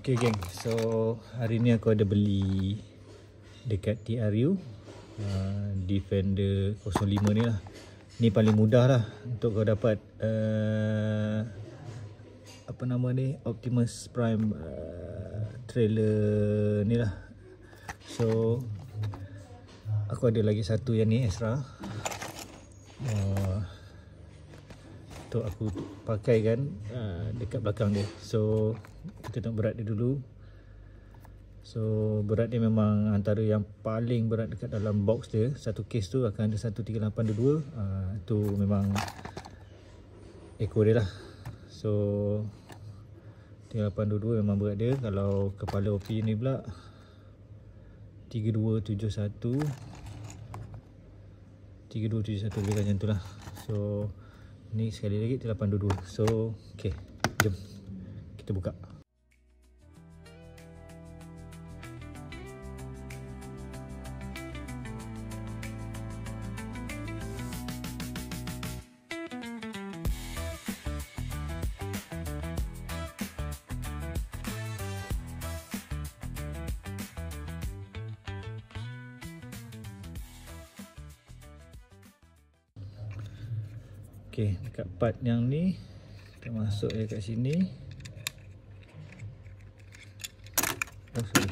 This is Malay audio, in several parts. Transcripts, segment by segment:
Okay geng, so hari ni aku ada beli dekat TRU Defender 05 ni lah. Ni paling mudah lah untuk kau dapat apa nama ni, Optimus Prime trailer ni lah. So aku ada lagi satu yang ni extra untuk aku pakai kan dekat belakang dia. So kita tengok berat dia dulu. So berat dia memang antara yang paling berat dekat dalam box dia. Satu case tu akan ada 13822. Tu memang ekor dia lah. So 3822 memang berat dia. Kalau kepala OP ni pula 3271 lebih macam tu lah. So ni sekali lagi 822. So okay, jom kita buka. Okay, dekat part yang ni kita masuk dia kat sini. Oh sorry.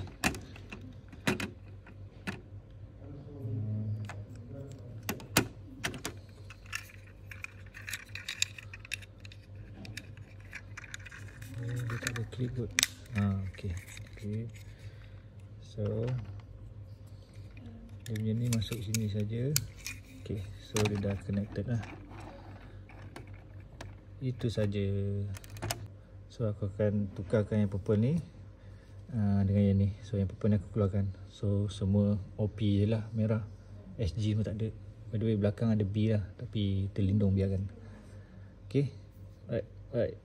Dia tak ada clip kot. Okay, clip. So dia punya ni masuk sini saja. Okay, so dia dah connected lah. Itu saja. So aku akan tukarkan yang purple ni dengan yang ni. So yang purple ni aku keluarkan. So semua OP je lah, merah. SG pun tak ada. By the way belakang ada B lah, tapi terlindung biarkan. Okay, alright.